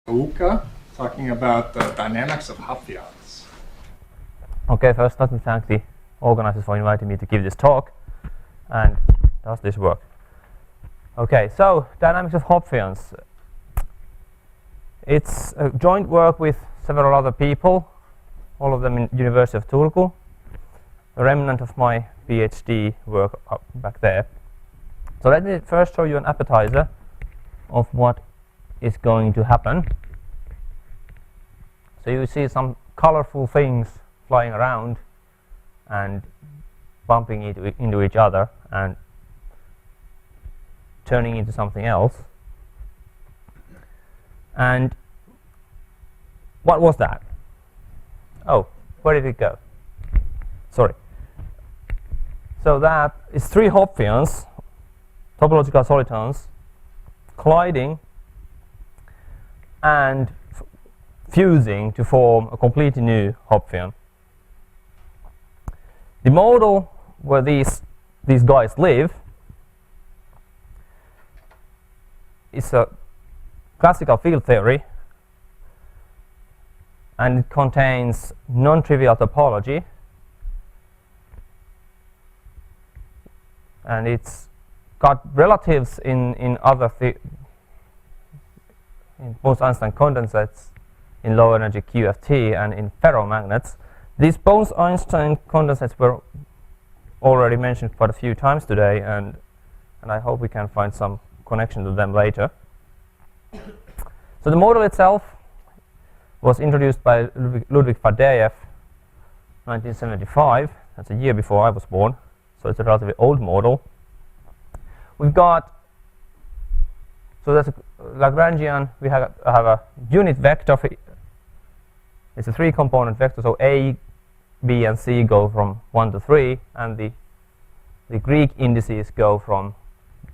Uka, talking about the dynamics of Hopfions. Okay, first let me thank the organizers for inviting me to give this talk. And does this work? Okay, so dynamics of Hopfions. It's a joint work with several other people, all of them in University of Turku, a remnant of my PhD work back there. So let me first show you an appetizer of what is going to happen. So you see some colorful things flying around and bumping into each other and turning into something else. And what was that? Oh, where did it go? Sorry. So that is three Hopfions, topological solitons, colliding and fusing to form a completely new Hopfion. The model where these guys live is a classical field theory, and it contains non-trivial topology, and it's got relatives in other in Bose-Einstein condensates, in low energy QFT, and in ferromagnets. These Bose-Einstein condensates were already mentioned quite a few times today, and I hope we can find some connection to them later. So the model itself was introduced by Ludwig Faddeev, 1975. That's a year before I was born, so it's a relatively old model. We've got, so that's a Lagrangian, we have a unit vector. It's a three-component vector, so A, B, and C go from 1 to 3, and the Greek indices go from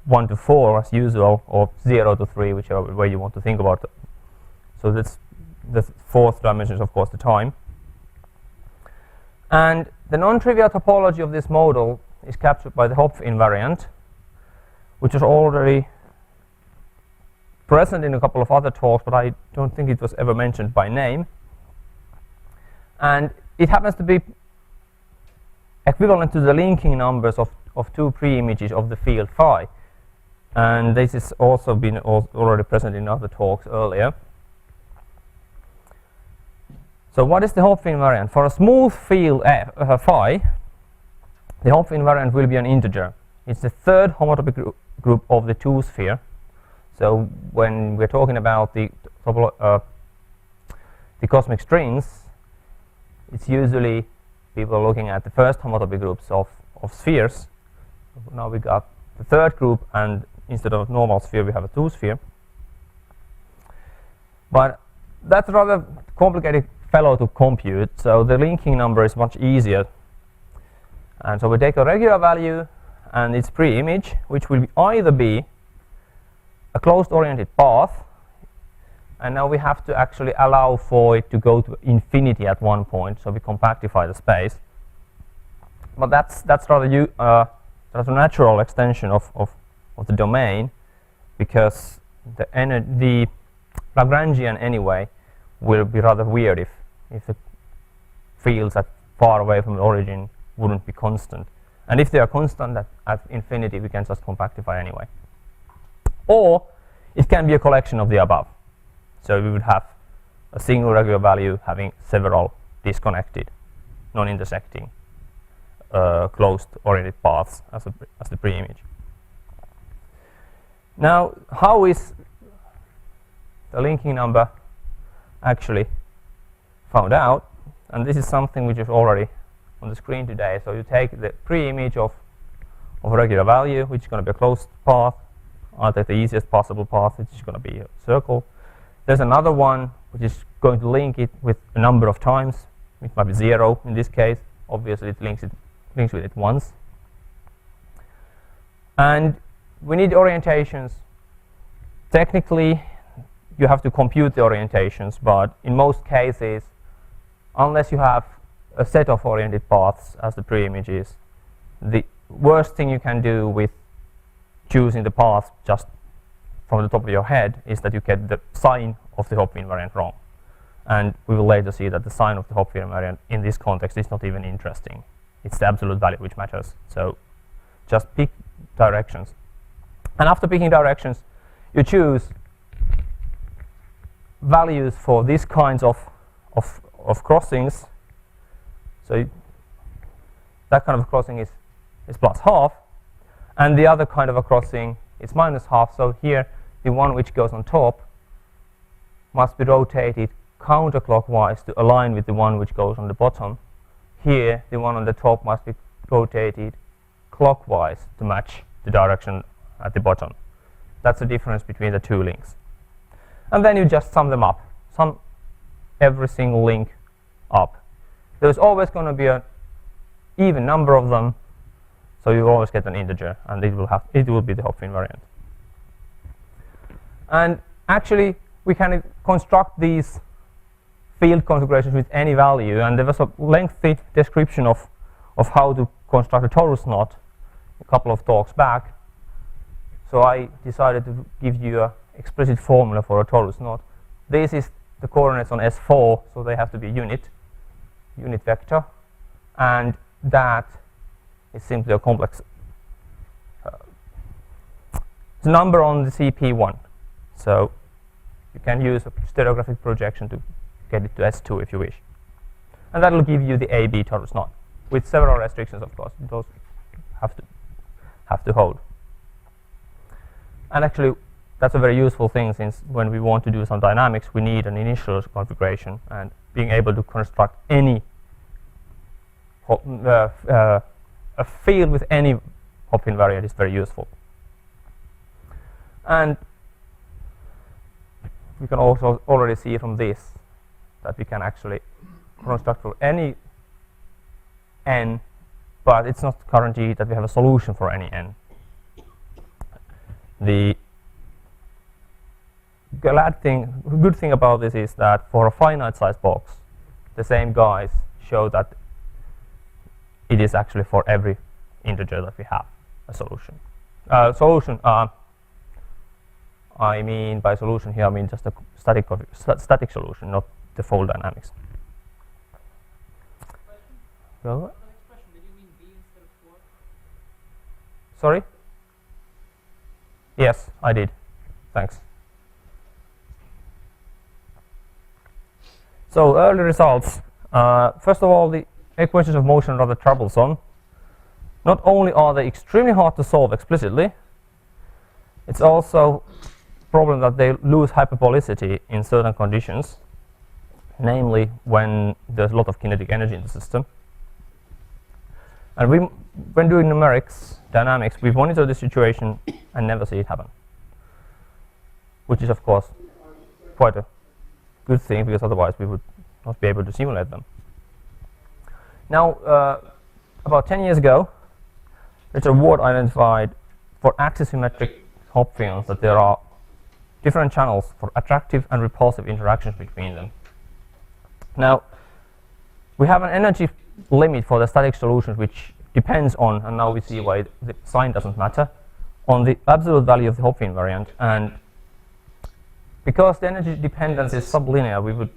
1 to 4 as usual, or 0 to 3, whichever way you want to think about it. So that's the fourth dimension is, of course, the time. And the non-trivial topology of this model is captured by the Hopf invariant, which is already present in a couple of other talks, but I don't think it was ever mentioned by name. And it happens to be equivalent to the linking numbers of two pre-images of the field phi. And this has also been already present in other talks earlier. So what is the Hopf invariant? For a smooth field phi, the Hopf invariant will be an integer. It's the third homotopy group of the two-sphere. So when we're talking about the cosmic strings, it's usually people looking at the first homotopy groups of spheres. Now we got the third group, and instead of a normal sphere we have a two-sphere. But that's a rather complicated fellow to compute, so the linking number is much easier. And so we take a regular value and its pre-image, which will either be a closed oriented path, and now we have to actually allow for it to go to infinity at one point, so we compactify the space. But that's rather a natural extension of the domain, because the Lagrangian anyway will be rather weird if the fields that far away from the origin wouldn't be constant. And if they are constant at infinity, we can just compactify anyway. Or it can be a collection of the above. So we would have a single regular value having several disconnected, non-intersecting, closed oriented paths as the pre-image. Now, how is the linking number actually found out? And this is something which is already on the screen today. So you take the pre-image of a regular value, which is going to be a closed path. I'll take the easiest possible path, which is going to be a circle. There's another one which is going to link it with a number of times. It might be 0 in this case. Obviously, it links with it once. And we need orientations. Technically, you have to compute the orientations, but in most cases, unless you have a set of oriented paths as the pre-images, the worst thing you can do with choosing the path just from the top of your head is that you get the sign of the Hopf invariant wrong. And we will later see that the sign of the Hopf invariant in this context is not even interesting. It's the absolute value which matters. So just pick directions. And after picking directions, you choose values for these kinds of crossings. So that kind of crossing is plus half, and the other kind of a crossing is minus half. So here the one which goes on top must be rotated counterclockwise to align with the one which goes on the bottom. Here the one on the top must be rotated clockwise to match the direction at the bottom. That's the difference between the two links. And then you just sum them up. Sum every single link up. There's always going to be an even number of them, so you always get an integer, and it will be the Hopf invariant. And actually, we can construct these field configurations with any value, and there was a lengthy description of how to construct a torus knot a couple of talks back. So I decided to give you an explicit formula for a torus knot. This is the coordinates on S4, so they have to be unit vector, and that is simply a complex number on the CP1. So you can use a stereographic projection to get it to S2 if you wish. And that will give you the AB torus knot, with several restrictions, of course. Those have to hold. And actually, that's a very useful thing, since when we want to do some dynamics, we need an initial configuration, and being able to construct any a field with any Hopf invariant is very useful. And we can also already see from this that we can actually construct for any n, but it's not guaranteed that we have a solution for any n. The good thing about this is that for a finite size box, the same guys show that it is actually for every integer that we have a solution. I mean by solution here, I mean just a static solution, not the fold dynamics. Well, Expression, did you mean b instead of 4? Sorry? Yes, I did. Thanks. So early results. First of all, the equations of motion are rather troublesome. Not only are they extremely hard to solve explicitly, it's also a problem that they lose hyperbolicity in certain conditions, namely when there's a lot of kinetic energy in the system. And when doing numerics dynamics, we monitor the situation and never see it happen, which is of course quite a good thing, because otherwise we would not be able to simulate them. Now, about 10 years ago, Richard Ward identified for axisymmetric Hopfions that there are different channels for attractive and repulsive interactions between them. Now, we have an energy limit for the static solutions, which depends on, and now we see why the sign doesn't matter, on the absolute value of the Hopf invariant. And because the energy dependence is sublinear, it would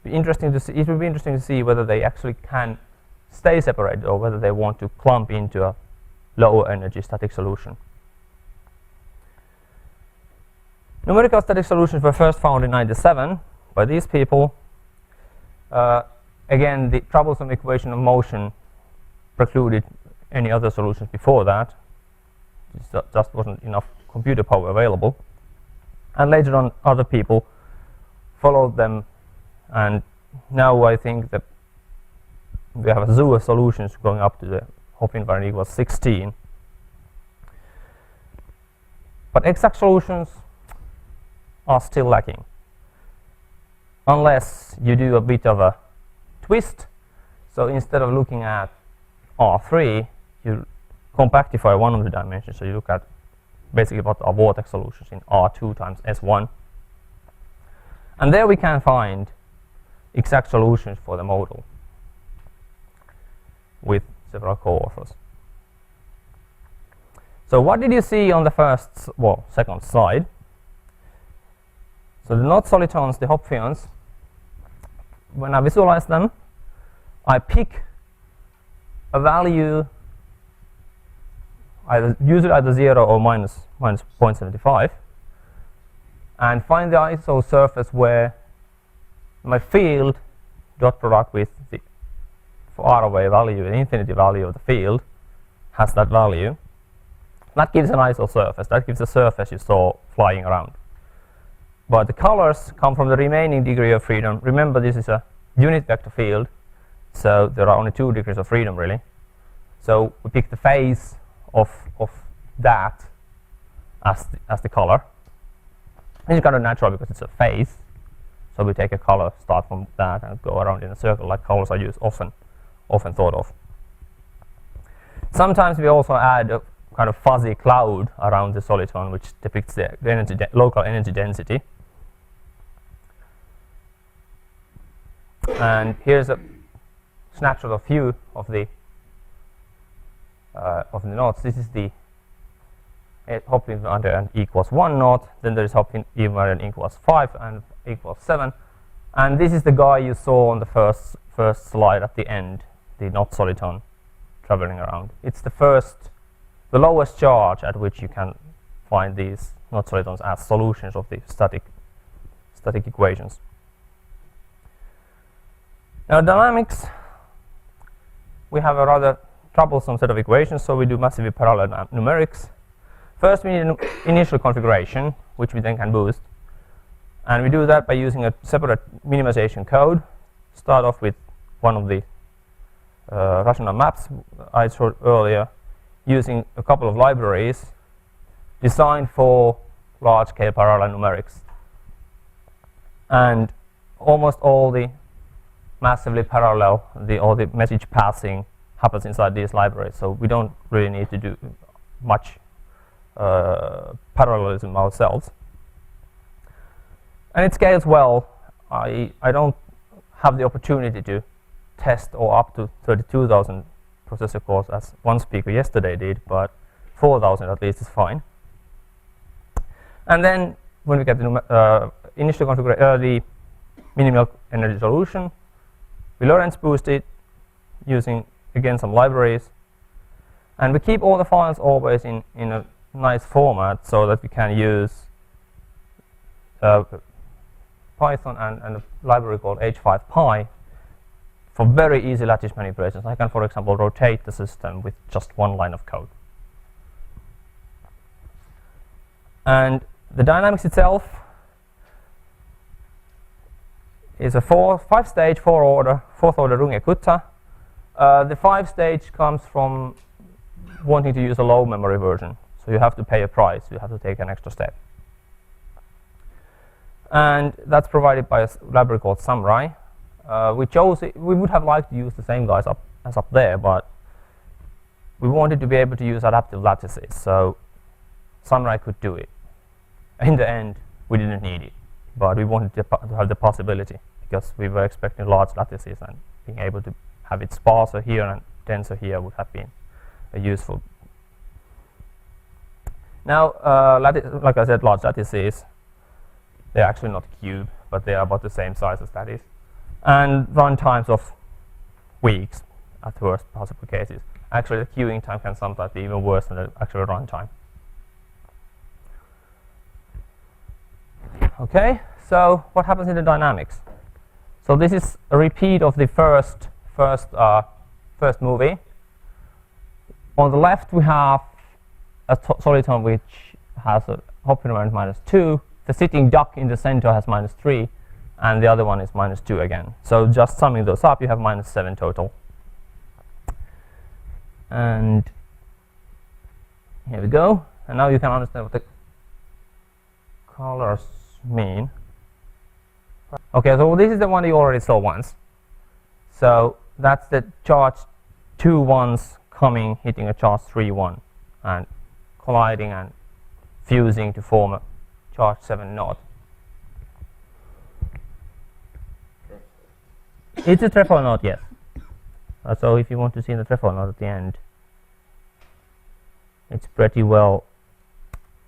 be interesting to see whether they actually can stay separated, or whether they want to clump into a lower energy static solution. Numerical static solutions were first found in 1997 by these people. Again, the troublesome equation of motion precluded any other solutions before that. There just wasn't enough computer power available. And later on, other people followed them, and now I think that we have a zoo of solutions going up to the Hopf invariant equals 16. But exact solutions are still lacking, unless you do a bit of a twist. So instead of looking at R3, you compactify one of the dimensions. So you look at basically what are vortex solutions in R2 times S1. And there we can find exact solutions for the model with several co-authors. So what did you see on the second slide? So the not solitons, the Hopfions, when I visualize them, I pick a value usually either 0 or minus 0.75, and find the iso surface where my field dot product with the far away value, the infinity value of the field, has that value. That gives an iso surface. That gives the surface you saw flying around. But the colors come from the remaining degree of freedom. Remember, this is a unit vector field, so there are only 2 degrees of freedom, really. So we pick the phase of that as the color. This is kind of natural because it's a phase. So we take a color, start from that, and go around in a circle, like colors are used often thought of. Sometimes we also add a kind of fuzzy cloud around the soliton, which depicts the local energy density. And here's a snapshot of view of the knots. This is the hop invariant equals 1 knot. Then there is hop invariant equals 5 and equals 7. And this is the guy you saw on the first slide at the end, the knot soliton traveling around. It's the lowest charge at which you can find these knot solitons as solutions of the static equations. Now, dynamics, we have a rather troublesome set of equations, so we do massively parallel numerics. First, we need an initial configuration, which we then can boost. And we do that by using a separate minimization code. Start off with one of the rational maps I showed earlier, using a couple of libraries designed for large-scale parallel numerics. And almost all the massively parallel, all the message passing happens inside these libraries, so we don't really need to do much parallelism ourselves. And it scales well. I don't have the opportunity to test or up to 32,000 processor cores as one speaker yesterday did, but 4,000 at least is fine. And then when we get the initial configuration, the minimal energy solution, we Lorentz boost it using again some libraries, and we keep all the files always in a nice format so that we can use Python and a library called h5pi for very easy lattice manipulations. I can, for example, rotate the system with just one line of code. And the dynamics itself is a 5-stage, 4th order Runge-Kutta. The 5-stage comes from wanting to use a low memory version. So you have to pay a price. You have to take an extra step. And that's provided by a library called Samurai. We chose it. We would have liked to use the same guys as up there, but we wanted to be able to use adaptive lattices. So Samurai could do it. In the end, we didn't need it, but we wanted to have the possibility because we were expecting large lattices, and being able to have it sparser here and denser here would have been useful. Now, like I said, large lattices, they're actually not cube, but they are about the same size as that is. And run times of weeks at worst possible cases. Actually, the queuing time can sometimes be even worse than the actual run time. Okay, so what happens in the dynamics? So this is a repeat of the first movie. On the left, we have a soliton which has a hop invariant -2. The sitting duck in the center has -3, and the other one is -2 again. So just summing those up, you have -7 total. And here we go. And now you can understand what the colors mean. Okay, so this is the one you already saw once. So that's the charge 2 ones coming, hitting a charge 3 1, and colliding and fusing to form a charge 7 knot. It's a trefoil knot, yes. So if you want to see the trefoil knot at the end, it's pretty well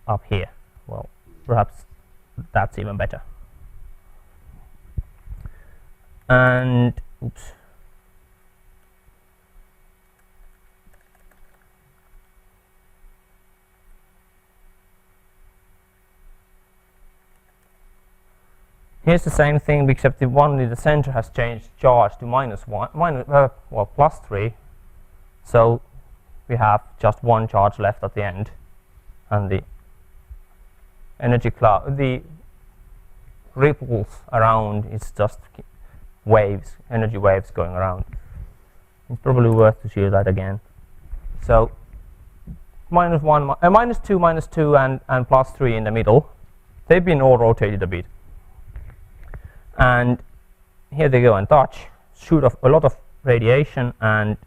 up here. Well, perhaps that's even better. And oops. Here's the same thing, except the one in the center has changed charge to plus 3. So we have just one charge left at the end, and the energy cloud, the ripples around is just waves, energy waves going around. It's probably worth to see that again. So minus 2, and plus 3 in the middle. They've been all rotated a bit. And here they go and touch, shoot off a lot of radiation and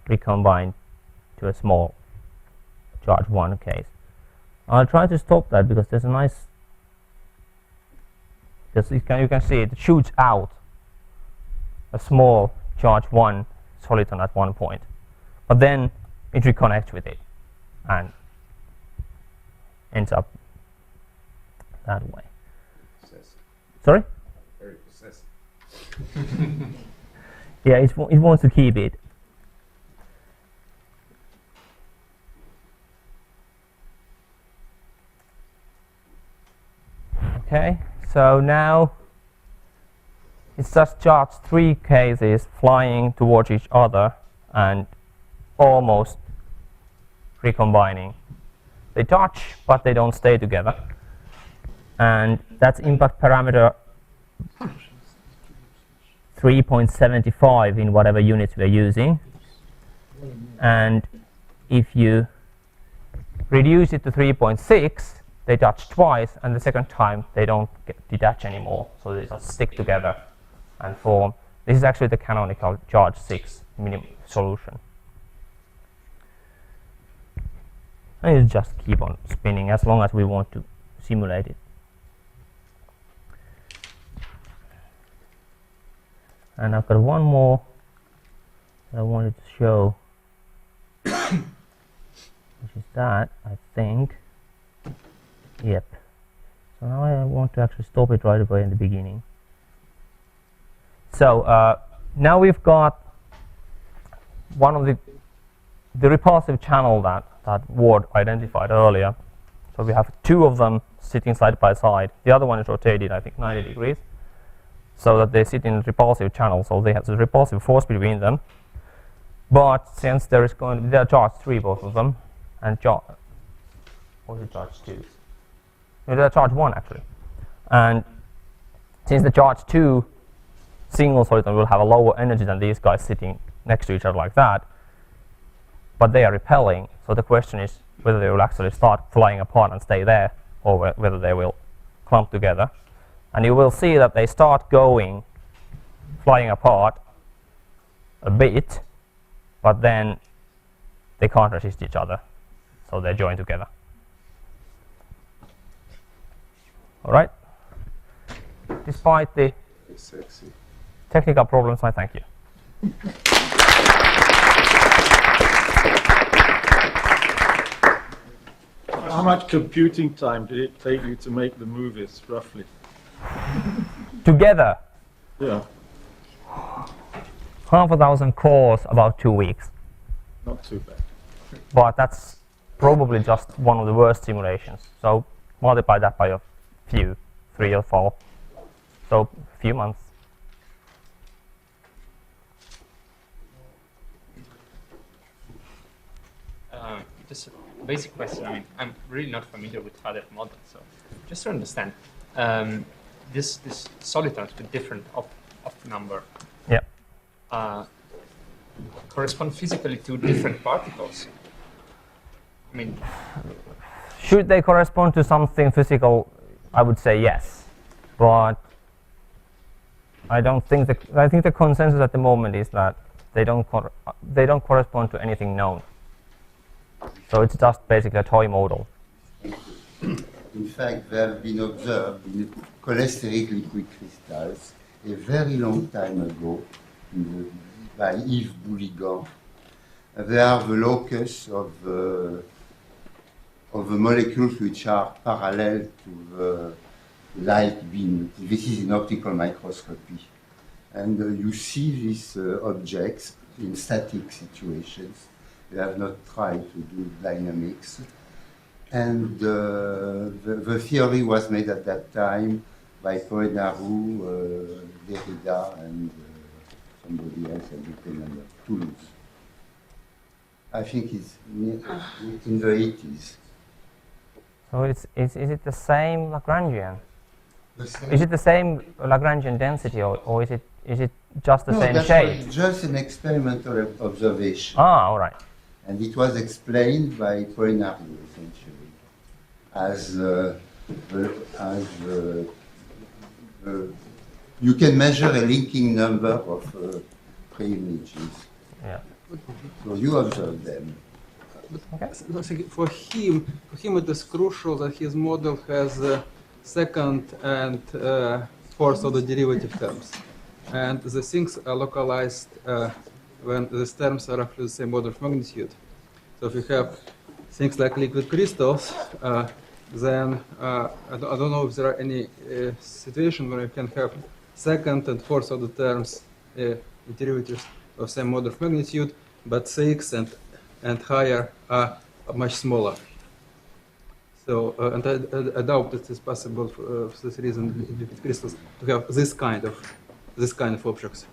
recombine to a small charge 1 case. I'll try to stop that because there's a nice, you can see it shoots out a small charge 1 soliton at one point, but then it reconnects with it and ends up that way. Sorry? Very possessive. Yeah, it wants to keep it. Okay, so now it's just charge 3 cases flying towards each other and almost recombining. They touch, but they don't stay together. And that's impact parameter 3.75 in whatever units we're using. And if you reduce it to 3.6, they touch twice, and the second time they don't detach anymore, so they just stick together and form. This is actually the canonical charge 6 minimum solution. And you just keep on spinning as long as we want to simulate it. And I've got one more that I wanted to show, which is that, I think. Yep. So now I want to actually stop it right away in the beginning. So now we've got one of the repulsive channel that Ward identified earlier. So we have 2 of them sitting side by side. The other one is rotated, I think, 90 degrees, so that they sit in a repulsive channel. So they have the repulsive force between them. But since there is going to be, they are charge 3, both of them, and charge, or is it charge 2? No, they are charge 1 actually. And since the charge 2 single soliton will have a lower energy than these guys sitting next to each other like that, but they are repelling. So the question is whether they will actually start flying apart and stay there, or whether they will clump together. And you will see that they start going, flying apart a bit, but then they can't resist each other, so they join together. All right. Despite the technical problems, I thank you. How much computing time did it take you to make the movies, roughly? Together? Yeah. 1,000 cores, about 2 weeks. Not too bad. But that's probably just one of the worst simulations. So multiply that by a few, 3 or 4. So a few months. Just a basic question. I mean, I'm really not familiar with other models, so just to understand, this solitons with different of number, Yeah. Correspond physically to different particles. I mean, Should they correspond to something physical? I would say yes, but I don't think I think the consensus at the moment is that they don't correspond to anything known. So it's just basically a toy model. In fact, they have been observed in cholesteric liquid crystals a very long time ago by Yves Bouligan. They are the locus of the molecules which are parallel to the light beam. This is in optical microscopy. And you see these objects in static situations. We have not tried to do dynamics. And the theory was made at that time by Poenaru, Derrida, and somebody else, I don't remember, Toulouse. I think it's in the 80s. So is it the same Lagrangian? The same? Is it the same Lagrangian density, or is it just the No, same that shape? was just an experimental observation. Ah, all right. And it was explained by Poenaru, essentially, as you can measure a linking number of pre-images. Yeah. So you observe them. Okay. I think for him it is crucial that his model has second and fourth order derivative terms, and the things are localized when these terms are roughly the same order of magnitude. So if you have things like liquid crystals, then I don't know if there are any situations where you can have second and fourth order terms derivatives of same order of magnitude, but 6 and higher are much smaller. So, and I doubt that it's possible for this reason in liquid crystals to have this kind of objects,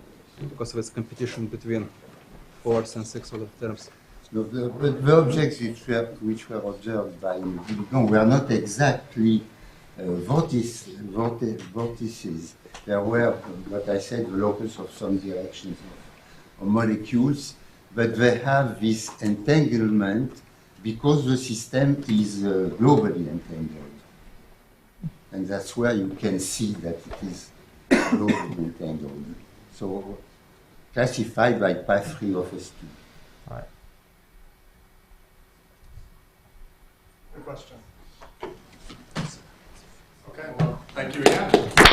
because of its competition between fourth and sixth order terms. No, the objects which were observed by Bouligan were not exactly vortices. There were, what I said, the locus of some directions of molecules, but they have this entanglement because the system is globally entangled. And that's where you can see that it is globally entangled. So classified by path 3 of S2. Right. Good question. Okay, well, thank you again.